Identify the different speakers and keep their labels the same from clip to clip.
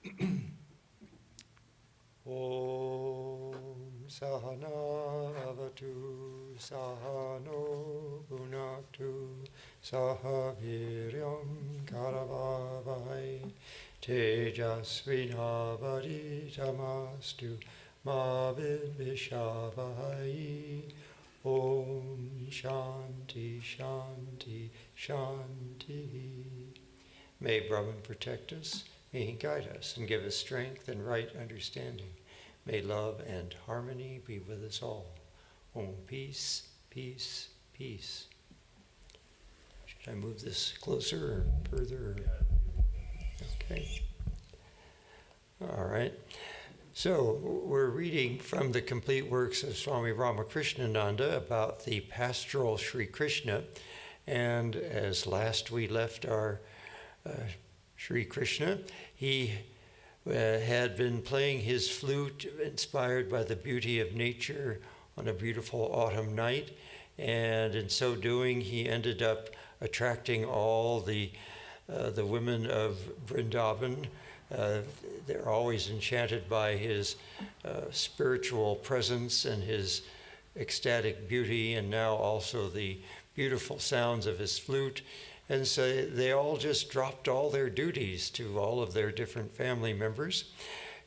Speaker 1: Om Sahanavatu Sahano Bhunaktu Sahaviryam Karavavai Tejasvinavaditamastu Ma Vidvishavai. Om Shanti Shanti Shanti. May Brahman protect us. May he guide us and give us strength and right understanding. May love and harmony be with us all. Om, peace, peace, peace. Should I move this closer or further? Okay. All right. So we're reading from the complete works of Swami Ramakrishnananda about the pastoral Sri Krishna. And as last we left our Sri Krishna, he had been playing his flute inspired by the beauty of nature on a beautiful autumn night, and in so doing he ended up attracting all the women of Vrindavan. They're always enchanted by his spiritual presence and his ecstatic beauty, and now also the beautiful sounds of his flute. And so they all just dropped all their duties to all of their different family members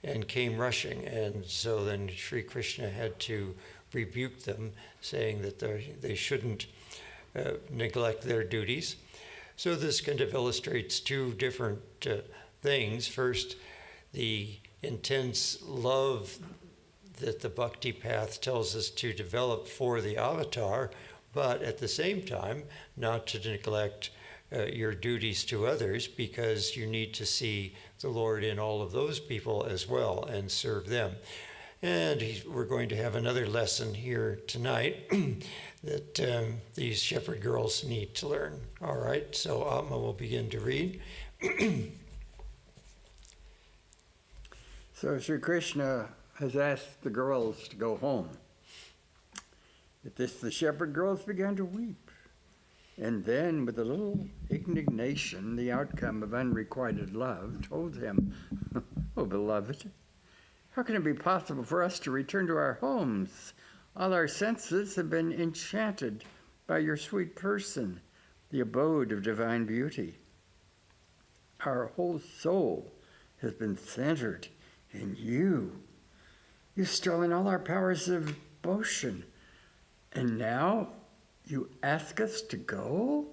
Speaker 1: and came rushing. And so then Sri Krishna had to rebuke them, saying that they shouldn't neglect their duties. So this kind of illustrates two different things. First, the intense love that the bhakti path tells us to develop for the avatar, but at the same time, not to neglect your duties to others, because you need to see the Lord in all of those people as well and serve them. And we're going to have another lesson here tonight that these shepherd girls need to learn. All right, so Atma will begin to read.
Speaker 2: So Sri Krishna has asked the girls to go home. At this, the shepherd girls began to weep. And then, with a little indignation, the outcome of unrequited love told him, "Oh, beloved, how can it be possible for us to return to our homes? All our senses have been enchanted by your sweet person, the abode of divine beauty. Our whole soul has been centered in you. You've stolen all our powers of devotion, and now you ask us to go?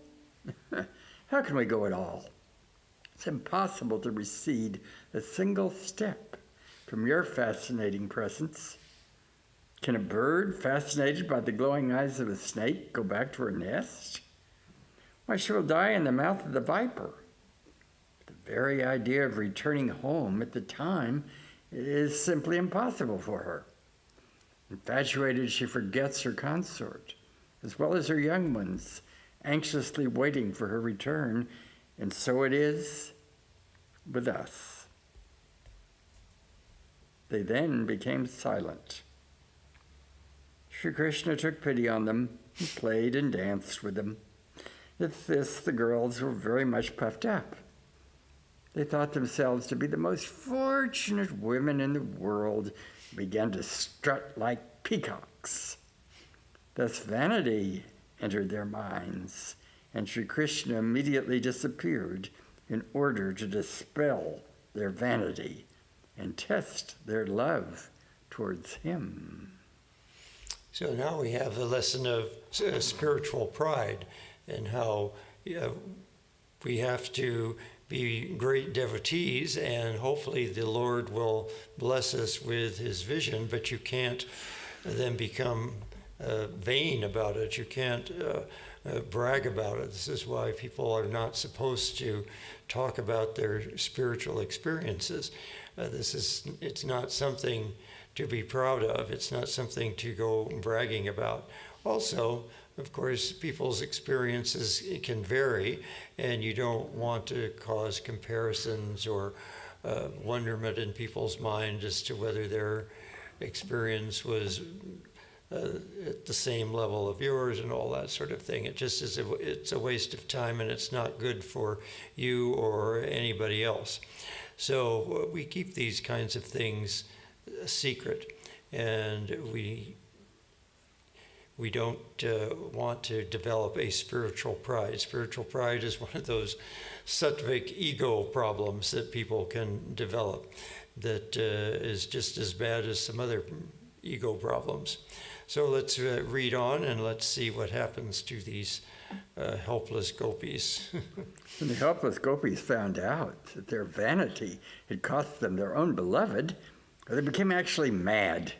Speaker 2: How can we go at all? It's impossible to recede a single step from your fascinating presence. Can a bird fascinated by the glowing eyes of a snake go back to her nest? Why, she will die in the mouth of the viper. The very idea of returning home at the time is simply impossible for her. Infatuated, she forgets her consort, as well as her young ones, anxiously waiting for her return, and so it is with us." They then became silent. Sri Krishna took pity on them and played and danced with them. At this, the girls were very much puffed up. They thought themselves to be the most fortunate women in the world and began to strut like peacocks. Thus vanity entered their minds, and Sri Krishna immediately disappeared in order to dispel their vanity and test their love towards him.
Speaker 1: So now we have the lesson of spiritual pride and how we have to be great devotees, and hopefully the Lord will bless us with his vision, but you can't then become vain about it. You can't brag about it. This is why people are not supposed to talk about their spiritual experiences. It's not something to be proud of. It's not something to go bragging about. Also, of course, people's experiences can vary, and you don't want to cause comparisons or wonderment in people's mind as to whether their experience was at the same level of yours and all that sort of thing. It just is it's a waste of time, and it's not good for you or anybody else. So we keep these kinds of things a secret, and we don't want to develop a spiritual pride. Spiritual pride is one of those sattvic ego problems that people can develop that is just as bad as some other ego problems. So let's read on and let's see what happens to these helpless gopis.
Speaker 2: When the helpless gopis found out that their vanity had cost them their own beloved, they became actually mad.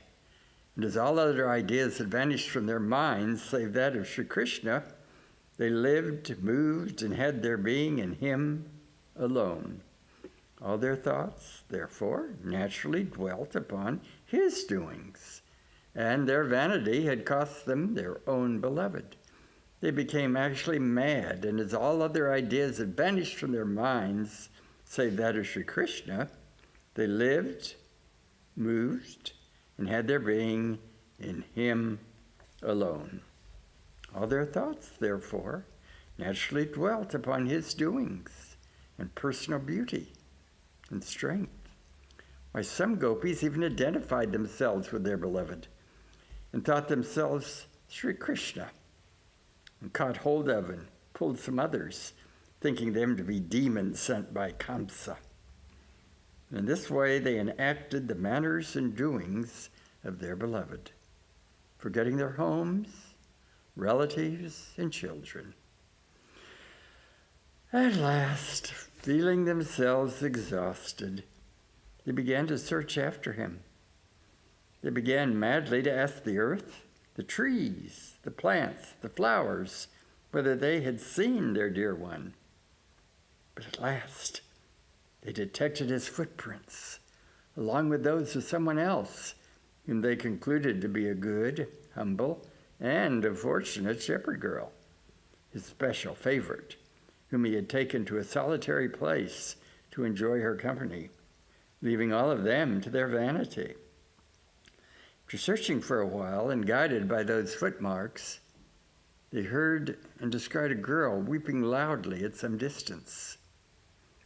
Speaker 2: And as all other ideas had vanished from their minds, save that of Sri Krishna, they lived, moved, and had their being in him alone. All their thoughts, therefore, naturally dwelt upon his doings, and their vanity had cost them their own beloved. They became actually mad, and as all other ideas had vanished from their minds, save that of Sri Krishna, they lived, moved, and had their being in him alone. All their thoughts, therefore, naturally dwelt upon his doings and personal beauty and strength. Why, some gopis even identified themselves with their beloved and thought themselves Sri Krishna, and caught hold of and pulled some others, thinking them to be demons sent by Kamsa. In this way, they enacted the manners and doings of their beloved, forgetting their homes, relatives, and children. At last, feeling themselves exhausted, they began to search after him. They began madly to ask the earth, the trees, the plants, the flowers, whether they had seen their dear one. But at last, they detected his footprints, along with those of someone else, whom they concluded to be a good, humble, and a fortunate shepherd girl, his special favorite, whom he had taken to a solitary place to enjoy her company, leaving all of them to their vanity. After searching for a while and guided by those footmarks, they heard and descried a girl weeping loudly at some distance.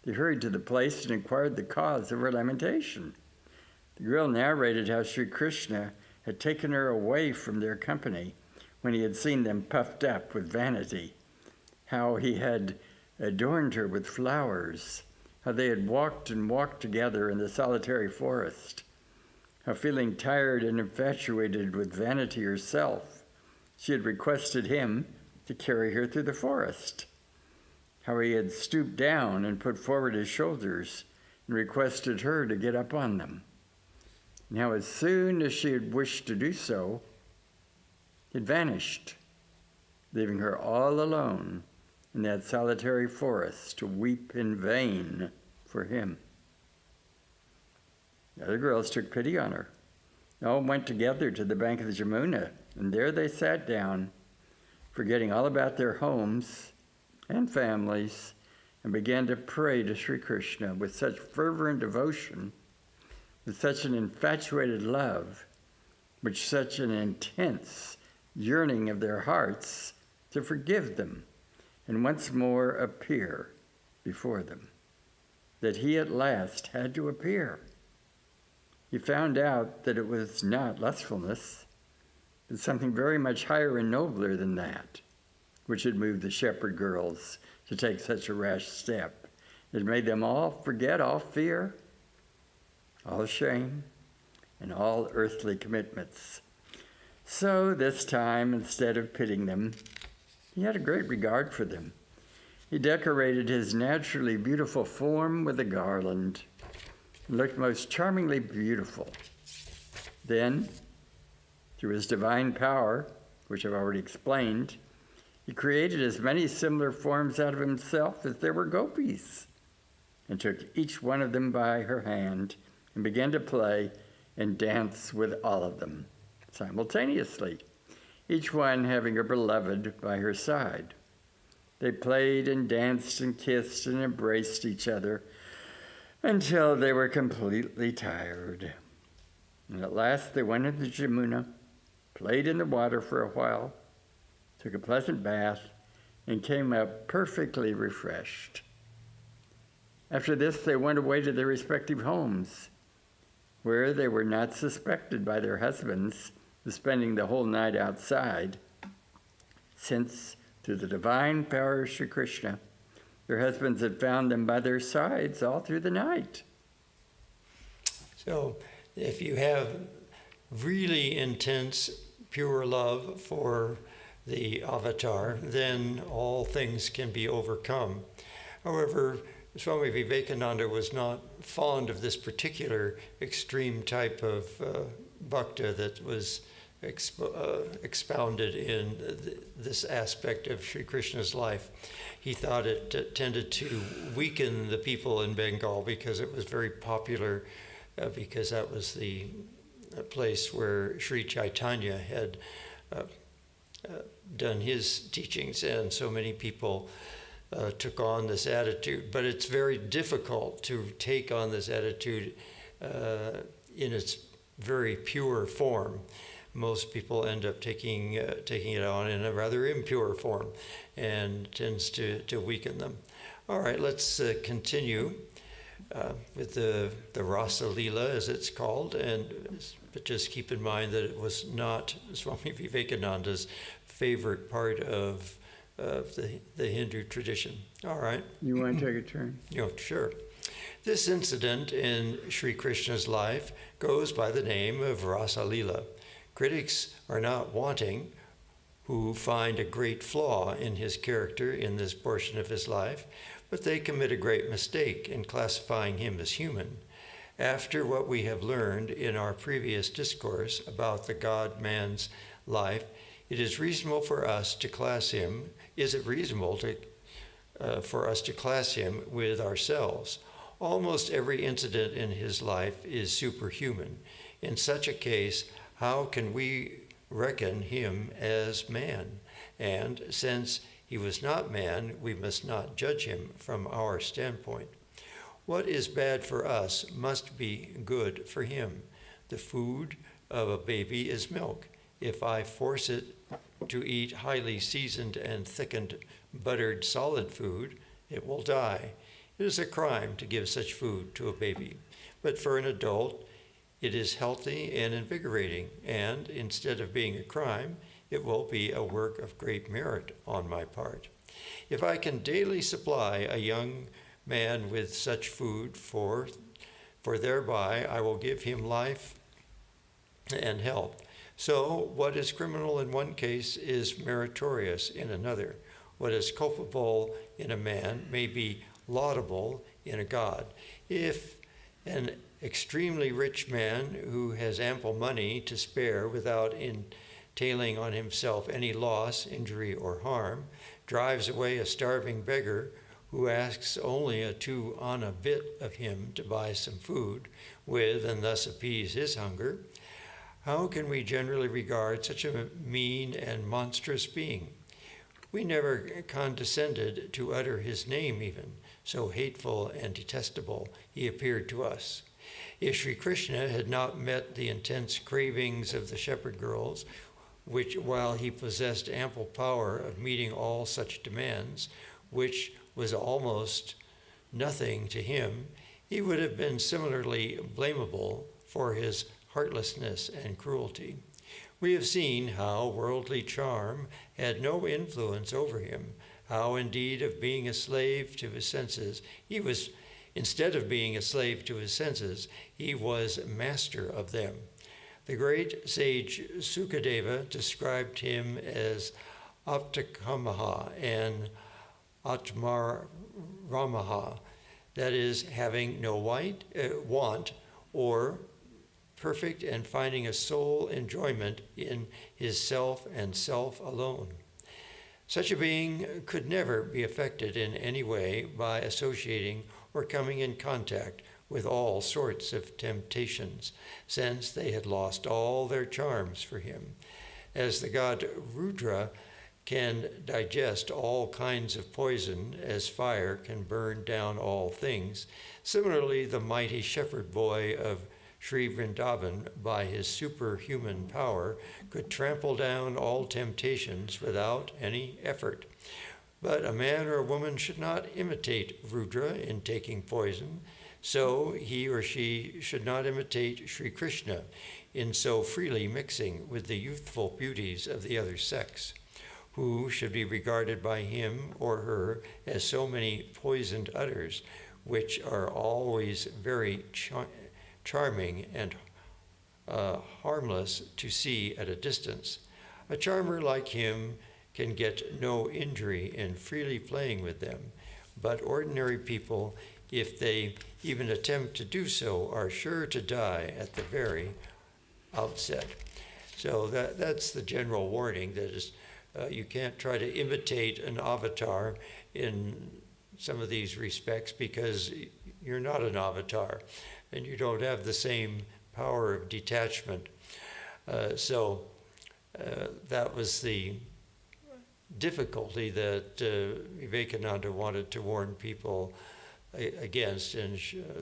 Speaker 2: They hurried to the place and inquired the cause of her lamentation. The girl narrated how Sri Krishna had taken her away from their company when he had seen them puffed up with vanity, how he had adorned her with flowers, how they had walked and walked together in the solitary forest, how feeling tired and infatuated with vanity herself, she had requested him to carry her through the forest, how he had stooped down and put forward his shoulders and requested her to get up on them. Now, as soon as she had wished to do so, it vanished, leaving her all alone in that solitary forest to weep in vain for him. The other girls took pity on her. They all went together to the bank of the Jamuna, and there they sat down, forgetting all about their homes and families, and began to pray to Sri Krishna with such fervor and devotion, with such an infatuated love, with such an intense yearning of their hearts to forgive them and once more appear before them, that he at last had to appear. He found out that it was not lustfulness, but something very much higher and nobler than that, which had moved the shepherd girls to take such a rash step. It made them all forget all fear, all shame, and all earthly commitments. So this time, instead of pitying them, he had a great regard for them. He decorated his naturally beautiful form with a garland, and looked most charmingly beautiful. Then, through his divine power, which I've already explained, he created as many similar forms out of himself as there were gopis, and took each one of them by her hand and began to play and dance with all of them simultaneously, each one having her beloved by her side. They played and danced and kissed and embraced each other until they were completely tired. And at last they went into the Jamuna, played in the water for a while, took a pleasant bath, and came up perfectly refreshed. After this, they went away to their respective homes, where they were not suspected by their husbands of spending the whole night outside, since, through the divine power of Sri Krishna, their husbands had found them by their sides all through the night.
Speaker 1: So if you have really intense, pure love for the avatar, then all things can be overcome. However, Swami Vivekananda was not fond of this particular extreme type of bhakta that was expounded in this aspect of Sri Krishna's life. He thought it tended to weaken the people in Bengal because it was very popular, because that was the place where Sri Chaitanya had done his teachings, and so many people took on this attitude. But it's very difficult to take on this attitude in its very pure form. Most people end up taking it on in a rather impure form, and tends to weaken them. All right, let's continue with the Rasa Lila, as it's called, but just keep in mind that it was not Swami Vivekananda's favorite part of the Hindu tradition. All right.
Speaker 2: You want to take a turn?
Speaker 1: Sure. This incident in Sri Krishna's life goes by the name of Rasa Lila. Critics are not wanting who find a great flaw in his character in this portion of his life, but they commit a great mistake in classifying him as human. After what we have learned in our previous discourse about the God-man's life, it is reasonable for us to class him. Is it reasonable for us to class him with ourselves? Almost every incident in his life is superhuman. In such a case, how can we reckon him as man? And since he was not man, we must not judge him from our standpoint. What is bad for us must be good for him. The food of a baby is milk. If I force it to eat highly seasoned and thickened buttered solid food, it will die. It is a crime to give such food to a baby. But for an adult, it is healthy and invigorating, and instead of being a crime, it will be a work of great merit on my part. If I can daily supply a young man with such food, for thereby I will give him life and health. So what is criminal in one case is meritorious in another. What is culpable in a man may be laudable in a god. If an extremely rich man who has ample money to spare without entailing on himself any loss, injury, or harm, drives away a starving beggar who asks only a 2 anna bit of him to buy some food with and thus appease his hunger, how can we generally regard such a mean and monstrous being? We never condescended to utter his name even, so hateful and detestable he appeared to us. If Sri Krishna had not met the intense cravings of the shepherd girls, which, while he possessed ample power of meeting all such demands, which was almost nothing to him, he would have been similarly blamable for his heartlessness and cruelty. We have seen how worldly charm had no influence over him, how indeed of being a slave to his senses, instead of being a slave to his senses, he was master of them. The great sage Sukadeva described him as aptakamaha and atmaramaha, that is, having no want, or perfect and finding a sole enjoyment in his self and self alone. Such a being could never be affected in any way by associating or coming in contact with all sorts of temptations, since they had lost all their charms for him. As the god Rudra can digest all kinds of poison as fire can burn down all things, similarly the mighty shepherd boy of Sri Vrindavan, by his superhuman power, could trample down all temptations without any effort. But a man or a woman should not imitate Rudra in taking poison, so he or she should not imitate Sri Krishna in so freely mixing with the youthful beauties of the other sex, who should be regarded by him or her as so many poisoned udders, which are always very charming and harmless to see at a distance. A charmer like him can get no injury in freely playing with them, but ordinary people, if they even attempt to do so, are sure to die at the very outset. So that's the general warning, that is, you can't try to imitate an avatar in some of these respects, because you're not an avatar and you don't have the same power of detachment. So that was the difficulty that Vivekananda wanted to warn people against, and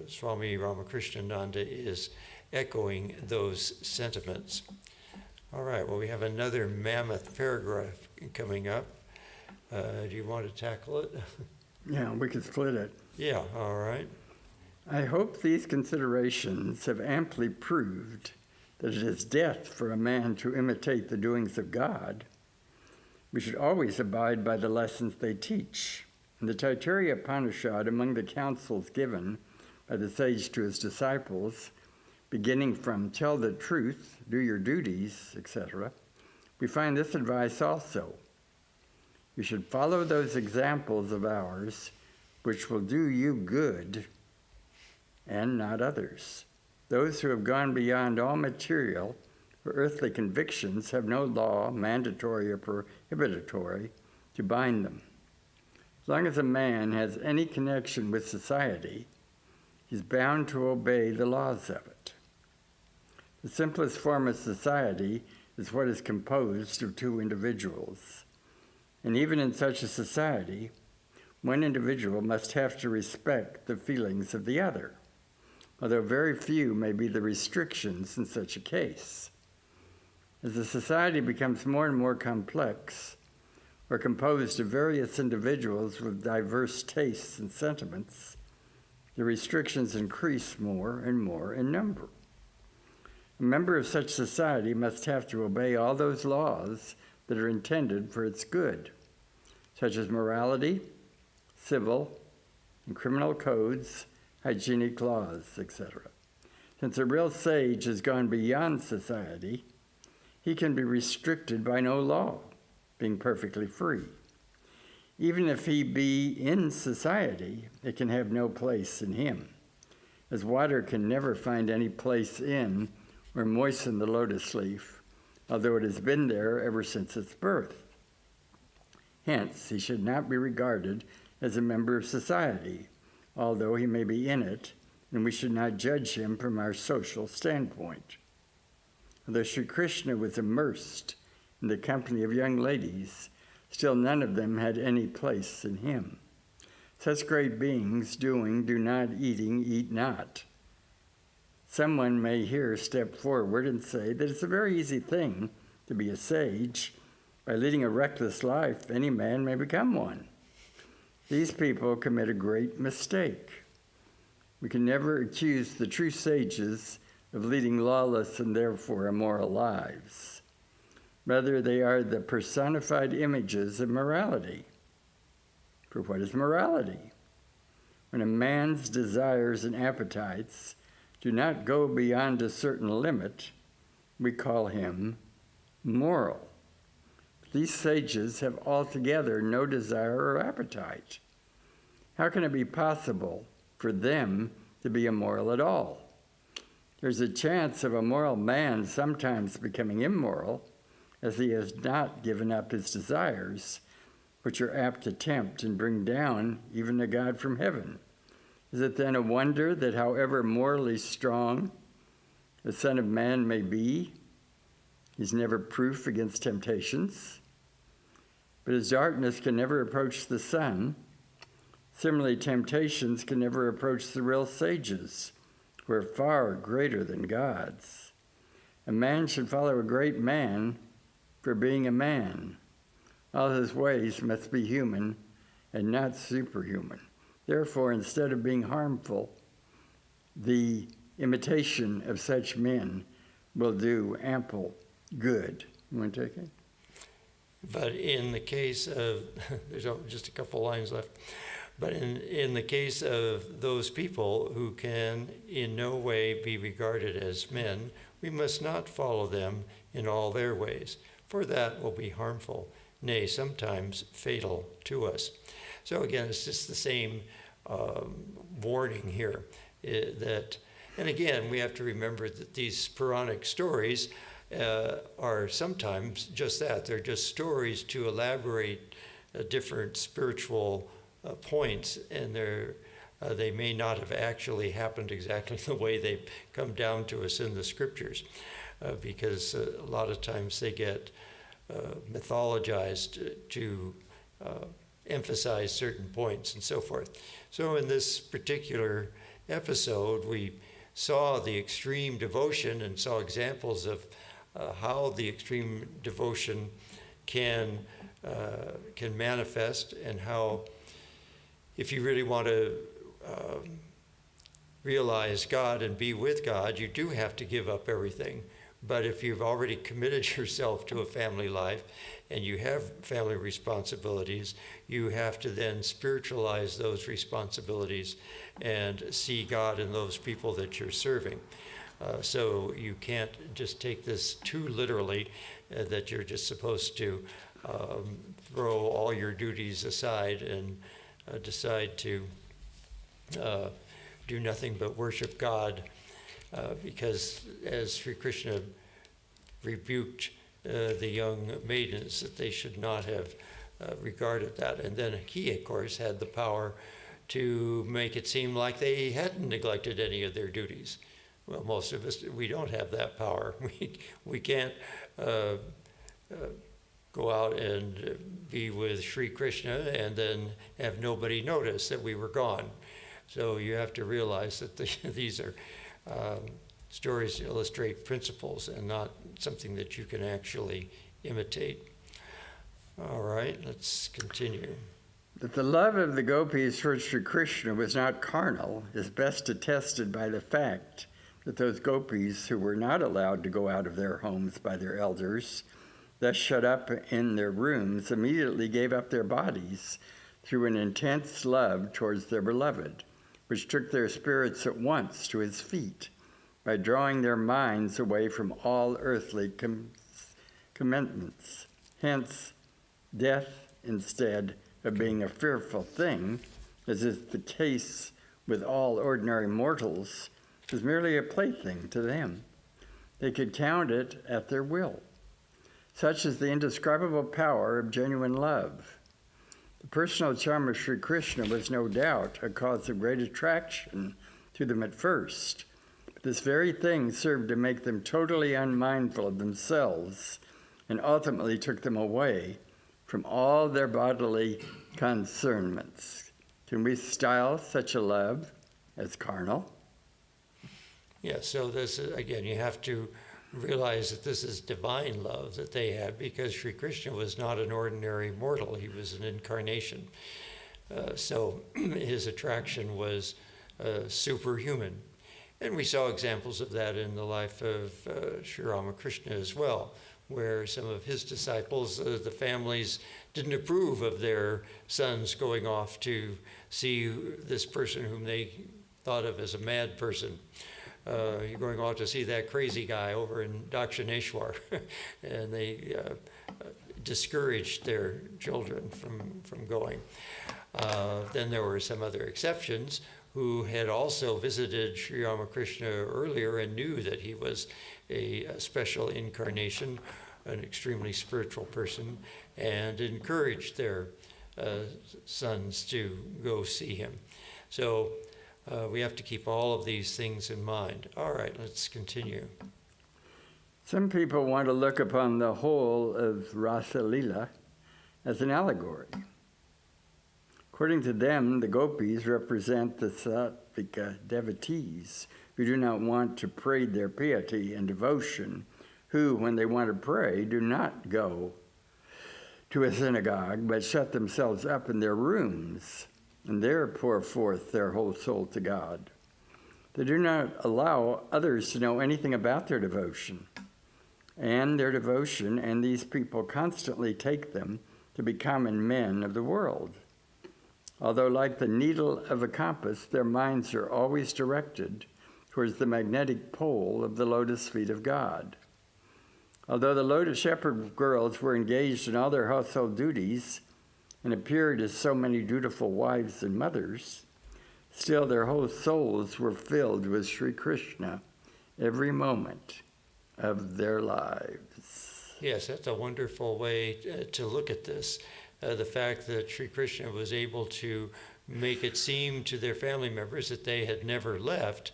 Speaker 1: Swami Ramakrishnan is echoing those sentiments. All right, well, we have another mammoth paragraph coming up. Do you want to tackle it?
Speaker 2: Yeah, we could split it.
Speaker 1: Yeah, all right.
Speaker 2: I hope these considerations have amply proved that it is death for a man to imitate the doings of God. We should always abide by the lessons they teach. In the Taittiriya Upanishad, among the counsels given by the sage to his disciples, beginning from tell the truth, do your duties, etc., we find this advice also. You should follow those examples of ours which will do you good and not others. Those who have gone beyond all material or earthly convictions have no law, mandatory or prohibitory, to bind them. As long as a man has any connection with society, he's bound to obey the laws of it. The simplest form of society is what is composed of two individuals. And even in such a society, one individual must have to respect the feelings of the other, although very few may be the restrictions in such a case. As the society becomes more and more complex, or composed of various individuals with diverse tastes and sentiments, the restrictions increase more and more in number. A member of such society must have to obey all those laws that are intended for its good, such as morality, civil, and criminal codes, hygienic laws, etc. Since a real sage has gone beyond society, he can be restricted by no law, being perfectly free. Even if he be in society, it can have no place in him, as water can never find any place in or moisten the lotus leaf, although it has been there ever since its birth. Hence, he should not be regarded as a member of society, although he may be in it, and we should not judge him from our social standpoint. Although Sri Krishna was immersed in the company of young ladies, still none of them had any place in him. Such great beings doing, do not, eating, eat not. Someone may here step forward and say that it's a very easy thing to be a sage. By leading a reckless life, any man may become one. These people commit a great mistake. We can never accuse the true sages of leading lawless and therefore immoral lives. Rather, they are the personified images of morality. For what is morality? When a man's desires and appetites do not go beyond a certain limit, we call him moral. These sages have altogether no desire or appetite. How can it be possible for them to be immoral at all? There's a chance of a moral man sometimes becoming immoral, as he has not given up his desires, which are apt to tempt and bring down even a God from heaven. Is it then a wonder that however morally strong the Son of Man may be, he's never proof against temptations? But as darkness can never approach the sun, similarly temptations can never approach the real sages, who are far greater than gods. A man should follow a great man for being a man. All his ways must be human, and not superhuman. Therefore, instead of being harmful, the imitation of such men will do ample good. You want to take it?
Speaker 1: But in the case of, there's just a couple lines left, but in the case of those people who can in no way be regarded as men, we must not follow them in all their ways, for that will be harmful, nay, sometimes fatal to us. So again, it's just the same warning here that, and again, we have to remember that these Puranic stories are sometimes just that. They're just stories to elaborate different spiritual points, and they may not have actually happened exactly the way they come down to us in the scriptures, because a lot of times they get mythologized to emphasize certain points and so forth. So in this particular episode, we saw the extreme devotion and saw examples of how the extreme devotion can manifest, and how, if you really want to realize God and be with God, you do have to give up everything. But if you've already committed yourself to a family life and you have family responsibilities, you have to then spiritualize those responsibilities and see God in those people that you're serving. So you can't just take this too literally, that you're just supposed to throw all your duties aside and decide to do nothing but worship God, because as Sri Krishna rebuked the young maidens, that they should not have regarded that. And then he, of course, had the power to make it seem like they hadn't neglected any of their duties. Well, most of us, we don't have that power. We can't go out and be with Sri Krishna and then have nobody notice that we were gone. So you have to realize that these are stories to illustrate principles and not something that you can actually imitate. All right, let's continue.
Speaker 2: That the love of the gopis for Sri Krishna was not carnal is best attested by the fact that those gopis who were not allowed to go out of their homes by their elders, thus shut up in their rooms, immediately gave up their bodies through an intense love towards their beloved, which took their spirits at once to his feet by drawing their minds away from all earthly commitments. Hence, death, instead of being a fearful thing, as is the case with all ordinary mortals, was merely a plaything to them. They could count it at their will. Such is the indescribable power of genuine love. The personal charm of Sri Krishna was no doubt a cause of great attraction to them at first. But this very thing served to make them totally unmindful of themselves and ultimately took them away from all their bodily concernments. Can we style such a love as carnal?
Speaker 1: Yeah, so this is, again, you have to realize that this is divine love that they had, because Sri Krishna was not an ordinary mortal. He was an incarnation. So his attraction was superhuman. And we saw examples of that in the life of Sri Ramakrishna as well, where some of his disciples, the families didn't approve of their sons going off to see this person whom they thought of as a mad person. You're going off to see that crazy guy over in Dakshineshwar. And they discouraged their children from going. Then there were some other exceptions who had also visited Sri Ramakrishna earlier and knew that he was a special incarnation, an extremely spiritual person, and encouraged their sons to go see him. So we have to keep all of these things in mind. All right, let's continue.
Speaker 2: Some people want to look upon the whole of Rasa Lila as an allegory. According to them, the gopis represent the sattvika devotees who do not want to parade their piety and devotion, who, when they want to pray, do not go to a synagogue, but shut themselves up in their rooms, and there pour forth their whole soul to God. They do not allow others to know anything about their devotion. And their devotion and these people constantly take them to be common men of the world. Although like the needle of a compass, their minds are always directed towards the magnetic pole of the lotus feet of God. Although the lotus shepherd girls were engaged in all their household duties and appeared as so many dutiful wives and mothers, still their whole souls were filled with Sri Krishna every moment of their lives.
Speaker 1: Yes, that's a wonderful way to look at this. The fact that Sri Krishna was able to make it seem to their family members that they had never left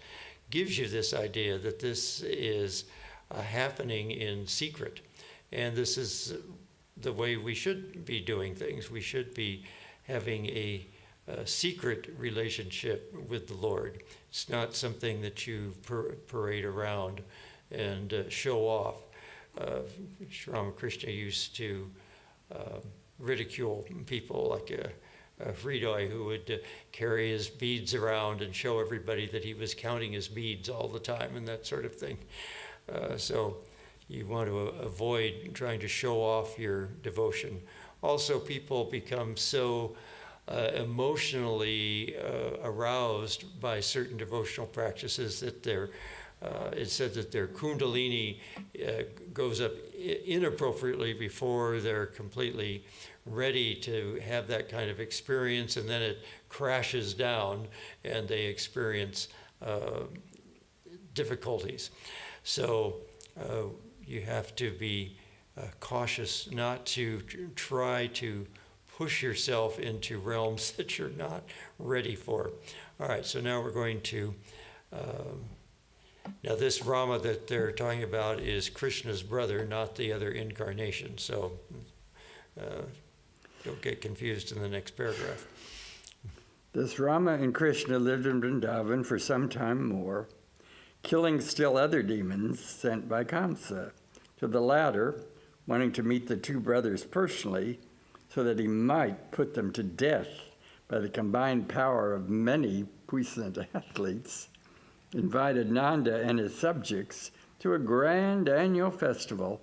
Speaker 1: gives you this idea that this is happening in secret. And this is the way we should be doing things. We should be having a secret relationship with the Lord. It's not something that you parade around and show off. Sri Ramakrishna used to ridicule people like Hridoy, who would carry his beads around and show everybody that he was counting his beads all the time and that sort of thing. So you want to avoid trying to show off your devotion. Also, people become so emotionally aroused by certain devotional practices that it's said that their kundalini goes up inappropriately before they're completely ready to have that kind of experience, and then it crashes down and they experience difficulties. So you have to be cautious not to try to push yourself into realms that you're not ready for. All right, so now we're going to now this Rama that they're talking about is Krishna's brother, not the other incarnation. So don't get confused in the next paragraph.
Speaker 2: This Rama and Krishna lived in Vrindavan for some time more, killing still other demons sent by Kamsa. To the latter, wanting to meet the two brothers personally so that he might put them to death by the combined power of many puissant athletes, invited Nanda and his subjects to a grand annual festival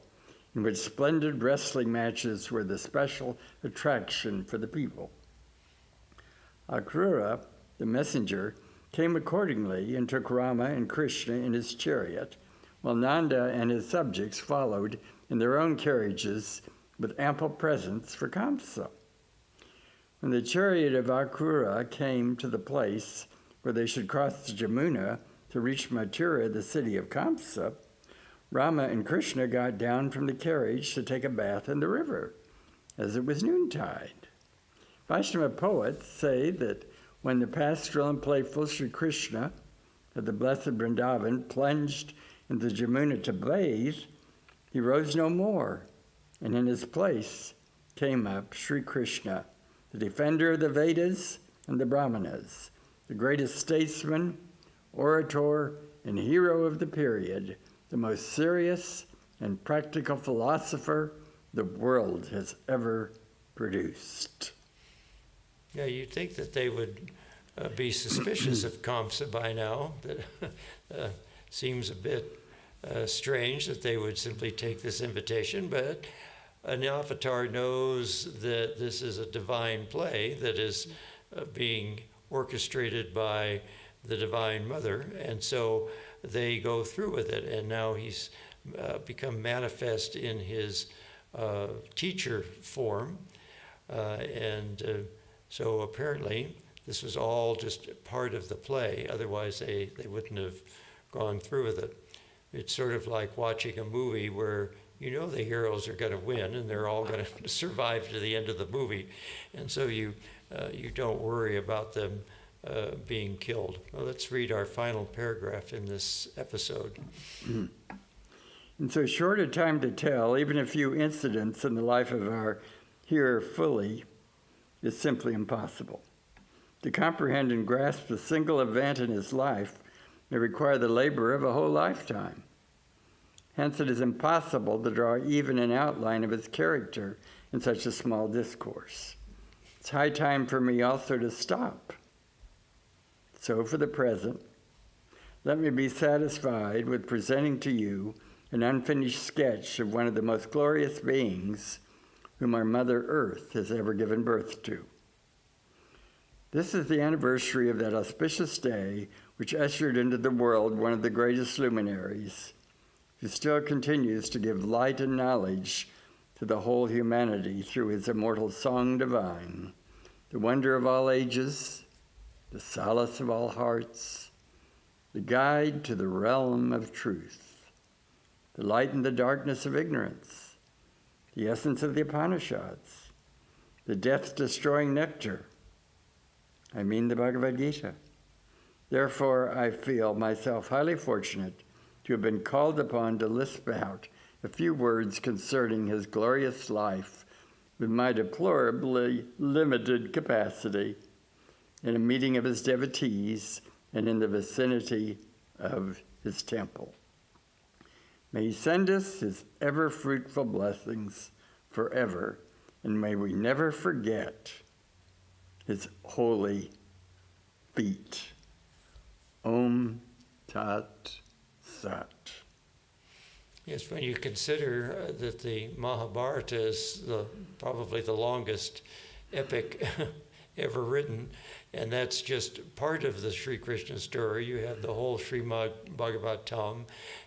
Speaker 2: in which splendid wrestling matches were the special attraction for the people. Akrura, the messenger, came accordingly and took Rama and Krishna in his chariot, while Nanda and his subjects followed in their own carriages with ample presents for Kamsa. When the chariot of Akrura came to the place where they should cross the Jamuna to reach Mathura, the city of Kamsa, Rama and Krishna got down from the carriage to take a bath in the river, as it was noontide. Vaishnava poets say that when the pastoral and playful Sri Krishna of the blessed Vrindavan plunged into the Jamuna to bathe, he rose no more, and in his place came up Sri Krishna, the defender of the Vedas and the Brahmanas, the greatest statesman, orator, and hero of the period, the most serious and practical philosopher the world has ever produced.
Speaker 1: Yeah, you'd think that they would be suspicious of Kamsa by now. That seems a bit strange that they would simply take this invitation, but an avatar knows that this is a divine play that is being orchestrated by the Divine Mother, and so they go through with it, and now he's become manifest in his teacher form, so apparently this was all just part of the play, otherwise they wouldn't have gone through with it. It's sort of like watching a movie where you know the heroes are going to win and they're all going to survive to the end of the movie, and so you don't worry about them being killed. Well, let's read our final paragraph in this episode.
Speaker 2: In so short a time to tell even a few incidents in the life of our hero fully is simply impossible. To comprehend and grasp a single event in his life may require the labor of a whole lifetime. Hence, it is impossible to draw even an outline of his character in such a small discourse. It's high time for me also to stop. So for the present, let me be satisfied with presenting to you an unfinished sketch of one of the most glorious beings whom our Mother Earth has ever given birth to. This is the anniversary of that auspicious day which ushered into the world one of the greatest luminaries, who still continues to give light and knowledge to the whole humanity through his immortal song divine, the wonder of all ages, the solace of all hearts, the guide to the realm of truth, the light in the darkness of ignorance, the essence of the Upanishads, the death-destroying nectar, I mean the Bhagavad Gita. Therefore, I feel myself highly fortunate to have been called upon to lisp out a few words concerning his glorious life with my deplorably limited capacity in a meeting of his devotees and in the vicinity of his temple. May he send us his ever-fruitful blessings forever, and may we never forget his holy feet. Om Tat Sat.
Speaker 1: Yes, when you consider that the Mahabharata is probably the longest epic ever written, and that's just part of the Sri Krishna story. You have the whole Srimad Bhagavatam,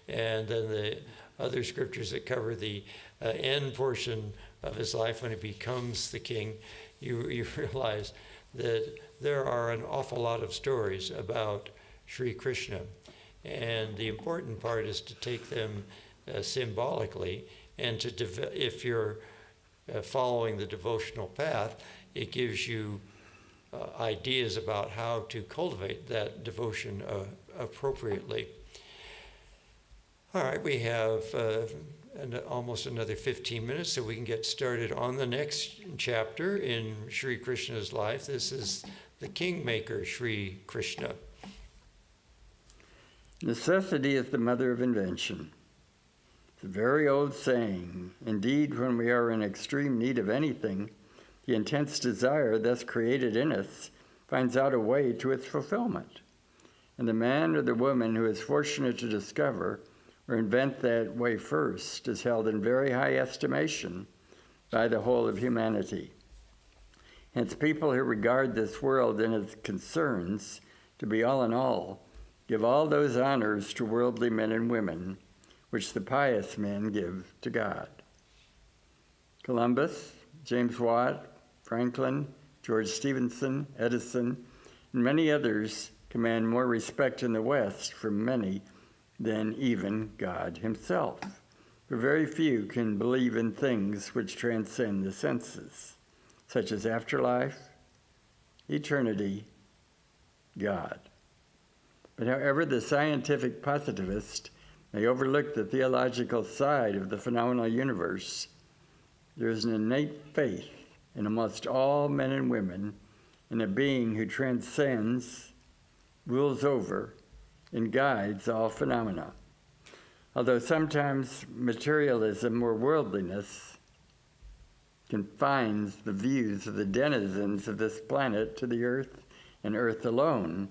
Speaker 1: and then the other scriptures that cover the end portion of his life when he becomes the king. You realize that there are an awful lot of stories about Sri Krishna, and the important part is to take them symbolically, and if you're following the devotional path, it gives you ideas about how to cultivate that devotion appropriately. All right, we have almost another 15 minutes so we can get started on the next chapter in Sri Krishna's life. This is the Kingmaker, Sri Krishna.
Speaker 2: Necessity is the mother of invention. It's a very old saying. Indeed, when we are in extreme need of anything, the intense desire thus created in us finds out a way to its fulfillment. And the man or the woman who is fortunate to discover or invent that way first is held in very high estimation by the whole of humanity. Hence, people who regard this world and its concerns to be all in all give all those honors to worldly men and women which the pious men give to God. Columbus, James Watt, Franklin, George Stephenson, Edison, and many others command more respect in the West from many than even God himself. For very few can believe in things which transcend the senses, such as afterlife, eternity, God. But however the scientific positivist may overlook the theological side of the phenomenal universe, there is an innate faith in almost all men and women in a being who transcends, rules over, and guides all phenomena. Although sometimes materialism or worldliness confines the views of the denizens of this planet to the earth and earth alone,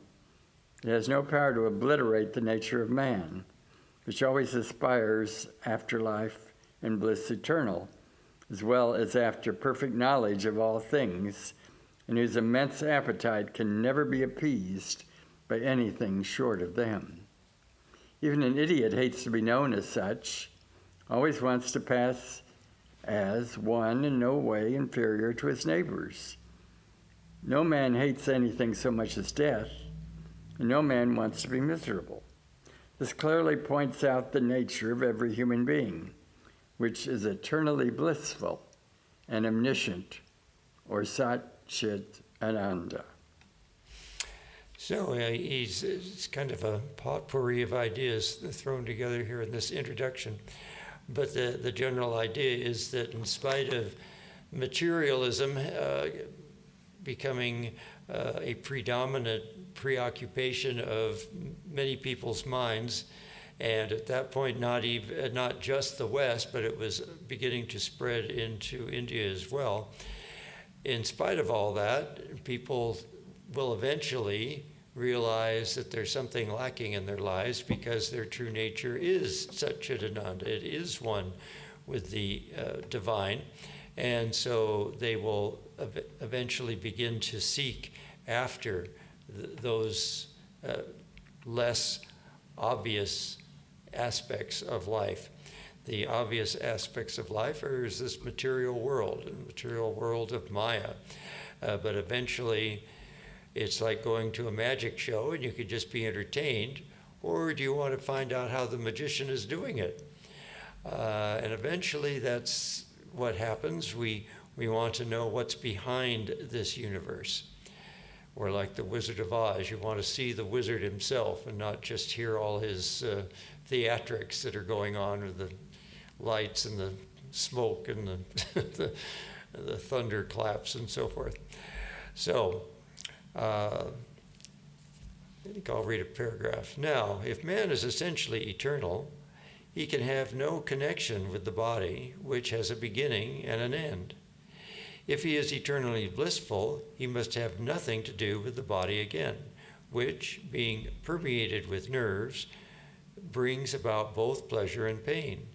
Speaker 2: it has no power to obliterate the nature of man, which always aspires after life and bliss eternal, as well as after perfect knowledge of all things, and whose immense appetite can never be appeased by anything short of them. Even an idiot hates to be known as such, always wants to pass as one in no way inferior to his neighbors. No man hates anything so much as death, and no man wants to be miserable. This clearly points out the nature of every human being, which is eternally blissful and omniscient, or Sat Chit Ananda.
Speaker 1: So it's kind of a potpourri of ideas thrown together here in this introduction. But the general idea is that in spite of materialism becoming a predominant preoccupation of many people's minds, And at that point, not just the West, but it was beginning to spread into India as well. In spite of all that, people will eventually realize that there's something lacking in their lives because their true nature is Satchidananda. It is one with the divine. And so they will eventually begin to seek after those less obvious aspects of life. The obvious aspects of life is this material world, the material world of Maya. But eventually, it's like going to a magic show and you could just be entertained, or do you want to find out how the magician is doing it? And eventually, that's what happens. We want to know what's behind this universe. Or like the Wizard of Oz, you want to see the wizard himself and not just hear all his theatrics that are going on with the lights and the smoke and the thunderclaps and so forth. So, I think I'll read a paragraph. Now, if man is essentially eternal, he can have no connection with the body, which has a beginning and an end. If he is eternally blissful, he must have nothing to do with the body again, which, being permeated with nerves, brings about both pleasure and pain.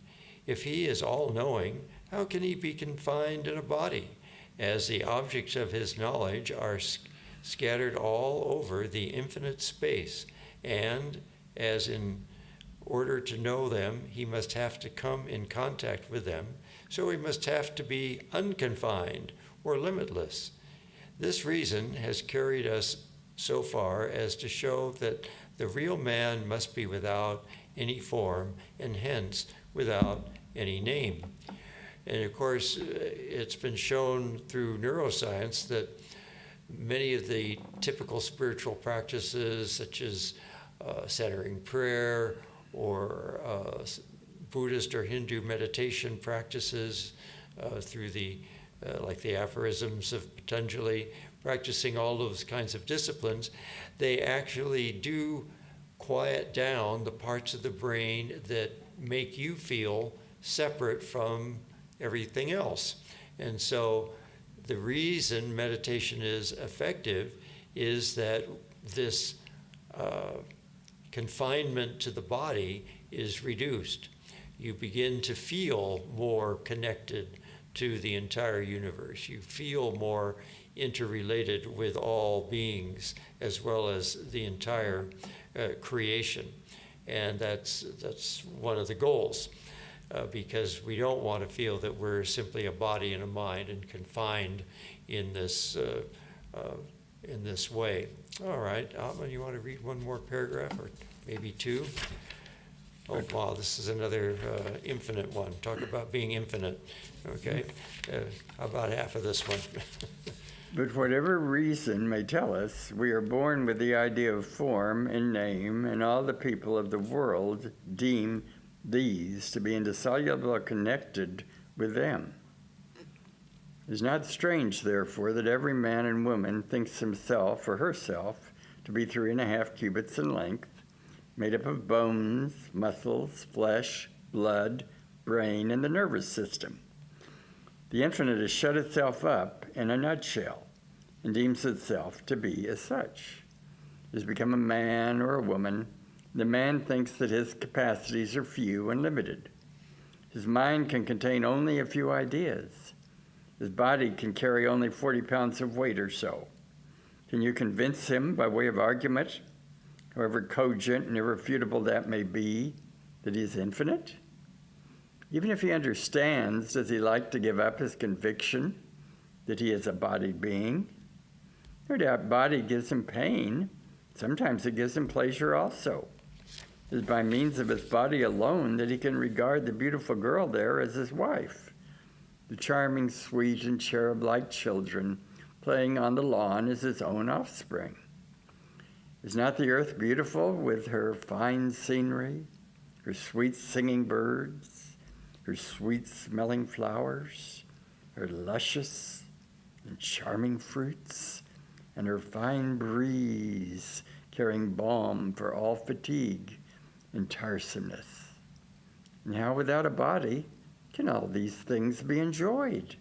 Speaker 1: If he is all-knowing, how can he be confined in a body, as the objects of his knowledge are scattered all over the infinite space, and as in order to know them, he must have to come in contact with them, so he must have to be unconfined or limitless. This reason has carried us so far as to show that the real man must be without any form and hence without any name. And of course, it's been shown through neuroscience that many of the typical spiritual practices, such as centering prayer or Buddhist or Hindu meditation practices through the like the aphorisms of Patanjali, practicing all those kinds of disciplines, they actually do quiet down the parts of the brain that make you feel separate from everything else. And so the reason meditation is effective is that this confinement to the body is reduced. You begin to feel more connected to the entire universe. You feel more interrelated with all beings as well as the entire creation. And that's one of the goals, because we don't want to feel that we're simply a body and a mind and confined in this way. All right, Atman, you want to read one more paragraph or maybe two? Oh, wow, this is another infinite one. Talk about being infinite. Okay, how about half of this one?
Speaker 2: But whatever reason may tell us, we are born with the idea of form and name, and all the people of the world deem these to be indissolubly connected with them. It is not strange, therefore, that every man and woman thinks himself or herself to be 3.5 cubits in length, made up of bones, muscles, flesh, blood, brain, and the nervous system. The infinite has shut itself up in a nutshell and deems itself to be as such. It has become a man or a woman. The man thinks that his capacities are few and limited. His mind can contain only a few ideas. His body can carry only 40 pounds of weight or so. Can you convince him by way of argument, however cogent and irrefutable that may be, that he is infinite? Even if he understands, does he like to give up his conviction that he is a bodied being? No doubt body gives him pain. Sometimes it gives him pleasure also. It is by means of his body alone that he can regard the beautiful girl there as his wife, the charming, sweet, and cherub-like children playing on the lawn as his own offspring. Is not the earth beautiful with her fine scenery, her sweet singing birds, her sweet-smelling flowers, her luscious and charming fruits, and her fine breeze carrying balm for all fatigue, and tiresomeness. And how without a body can all these things be enjoyed?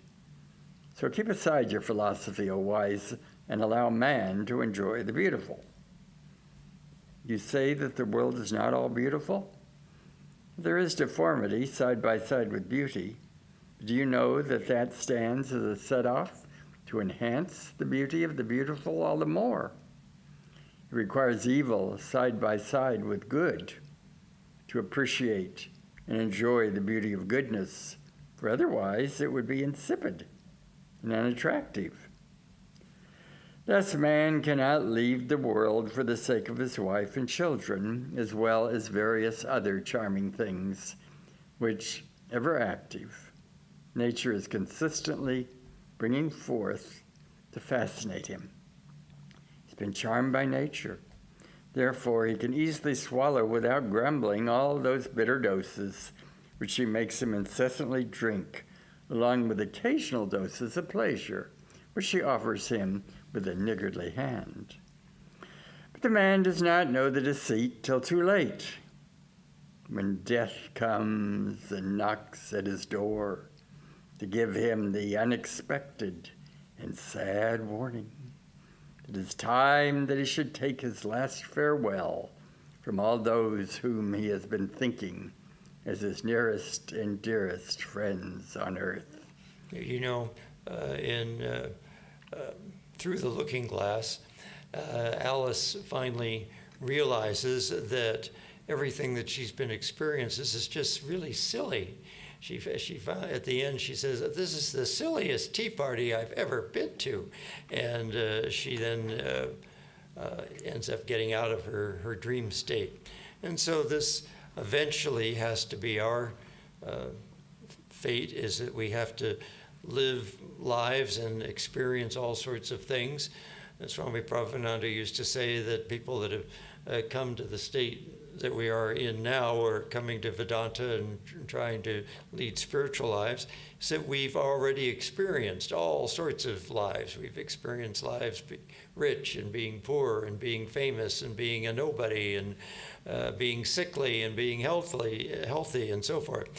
Speaker 2: So keep aside your philosophy, O wise, and allow man to enjoy the beautiful. You say that the world is not all beautiful? There is deformity side by side with beauty. Do you know that that stands as a set-off to enhance the beauty of the beautiful all the more? It requires evil side by side with good to appreciate and enjoy the beauty of goodness, for otherwise it would be insipid and unattractive. Thus man cannot leave the world for the sake of his wife and children, as well as various other charming things, which, ever active, nature is consistently bringing forth to fascinate him. He's been charmed by nature. Therefore, he can easily swallow without grumbling all those bitter doses which she makes him incessantly drink, along with occasional doses of pleasure, which she offers him with a niggardly hand. But the man does not know the deceit till too late, when death comes and knocks at his door to give him the unexpected and sad warning. It is time that he should take his last farewell from all those whom he has been thinking as his nearest and dearest friends on earth.
Speaker 1: You know, through the looking glass, Alice finally realizes that everything that she's been experiencing is just really silly. She found, at the end, she says, "This is the silliest tea party I've ever been to," and she then ends up getting out of her dream state. And so this eventually has to be our fate, is that we have to live lives and experience all sorts of things. And Swami Atmavidyananda used to say that people that have come to the state that we are in now, or coming to Vedanta and trying to lead spiritual lives, is that we've already experienced all sorts of lives. We've experienced lives being rich and being poor and being famous and being a nobody and being sickly and being healthy and so forth.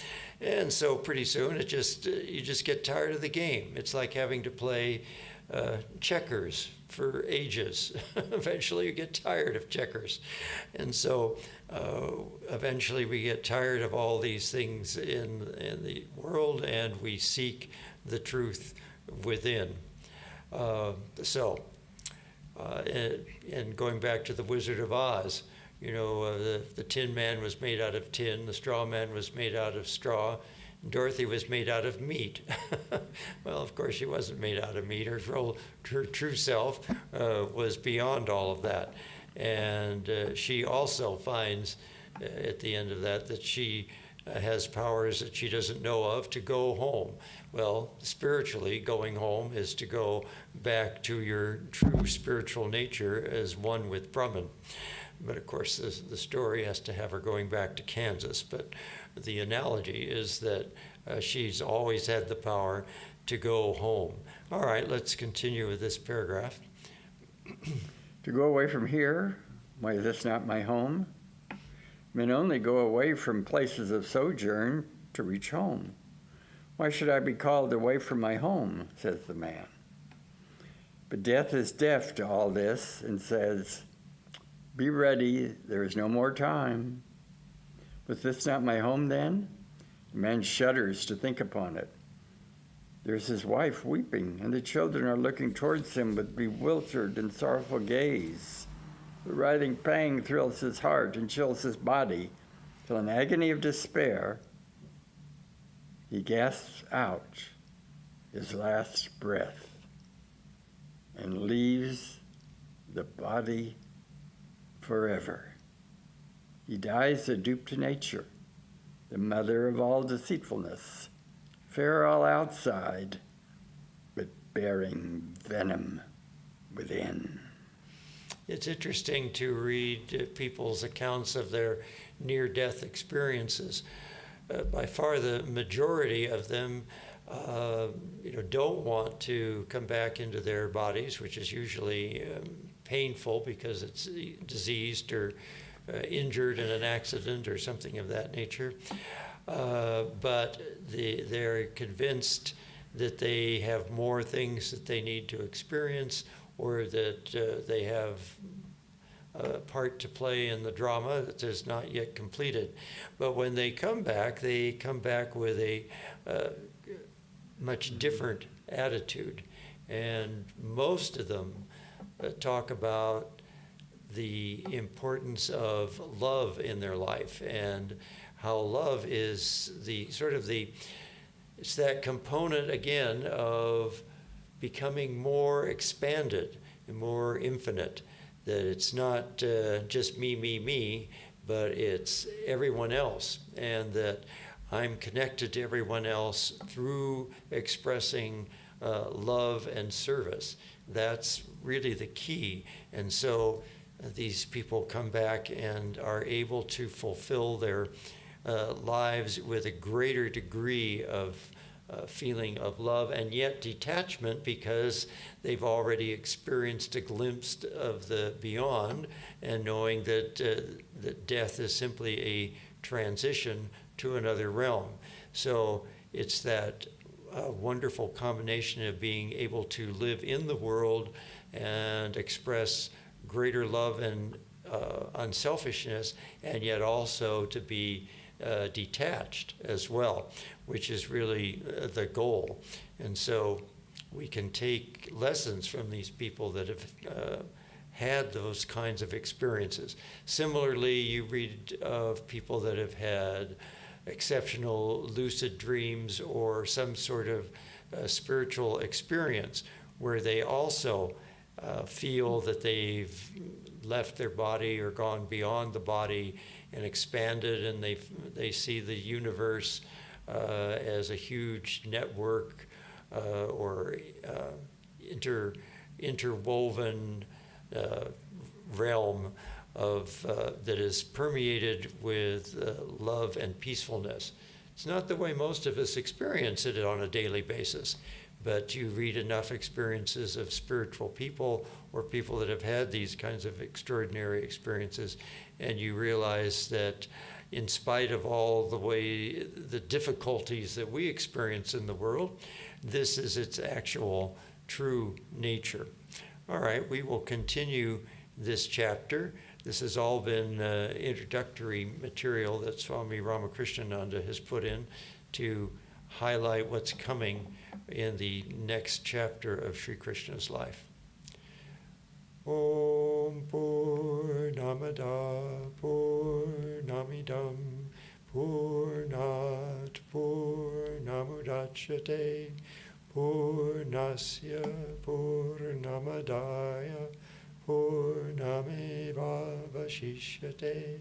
Speaker 1: And so pretty soon you just get tired of the game. It's like having to play checkers for ages. Eventually you get tired of checkers. And so eventually we get tired of all these things in the world, and we seek the truth within. And going back to the Wizard of Oz, you know, the Tin Man was made out of tin, the Straw Man was made out of straw, and Dorothy was made out of meat. Well, of course, she wasn't made out of meat. Her true self was beyond all of that. And she also finds at the end of that she has powers that she doesn't know of to go home. Well, spiritually, going home is to go back to your true spiritual nature as one with Brahman. But of course, the story has to have her going back to Kansas. But the analogy is that she's always had the power to go home. All right, let's continue with this paragraph.
Speaker 2: To go away from here, why is this not my home? Men only go away from places of sojourn to reach home. Why should I be called away from my home, says the man. But death is deaf to all this and says, be ready, there is no more time. Was this not my home then? The man shudders to think upon it. There's his wife weeping, and the children are looking towards him with bewildered and sorrowful gaze. The writhing pang thrills his heart and chills his body, till in agony of despair, he gasps out his last breath and leaves the body forever. He dies a dupe to nature, the mother of all deceitfulness, fair all outside, but bearing venom within.
Speaker 1: It's interesting to read people's accounts of their near-death experiences. By far the majority of them don't want to come back into their bodies, which is usually painful because it's diseased or injured in an accident or something of that nature. But they're convinced that they have more things that they need to experience, or that they have a part to play in the drama that is not yet completed. But when they come back with a much different attitude. And most of them talk about the importance of love in their life, and how love is it's that component again of becoming more expanded and more infinite, that it's not just me, but it's everyone else, and that I'm connected to everyone else through expressing love and service. That's really the key. And so these people come back and are able to fulfill their lives with a greater degree of feeling of love, and yet detachment, because they've already experienced a glimpse of the beyond, and knowing that that death is simply a transition to another realm. So it's that wonderful combination of being able to live in the world and express greater love and unselfishness, and yet also to be detached as well, which is really the goal. And so we can take lessons from these people that have had those kinds of experiences. Similarly, you read of people that have had exceptional lucid dreams or some sort of spiritual experience where they also feel that they've left their body or gone beyond the body and expanded, and they see the universe as a huge network or interwoven realm of that is permeated with love and peacefulness. It's not the way most of us experience it on a daily basis, but you read enough experiences of spiritual people or people that have had these kinds of extraordinary experiences, and you realize that in spite of all the difficulties that we experience in the world, this is its actual true nature. All right, we will continue this chapter. This has all been introductory material that Swami Ramakrishnananda has put in to highlight what's coming in the next chapter of Sri Krishna's life. Om Purnamada Purnamidam Purnat Purnamudachyate Purnasya Purnamadaya Purnameva Vashishyate.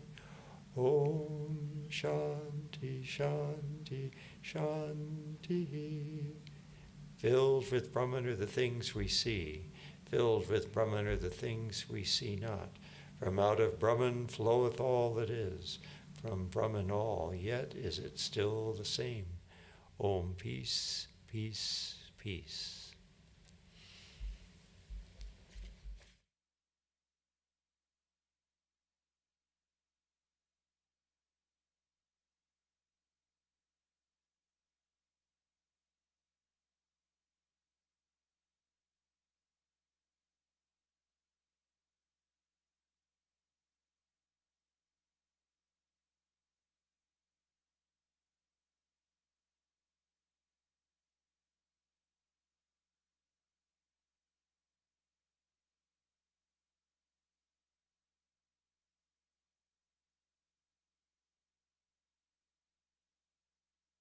Speaker 1: Om Shanti Shanti Shanti. Filled with Brahman are the things we see. Filled with Brahman are the things we see not. From out of Brahman floweth all that is. From Brahman all, yet is it still the same. Om, peace, peace, peace.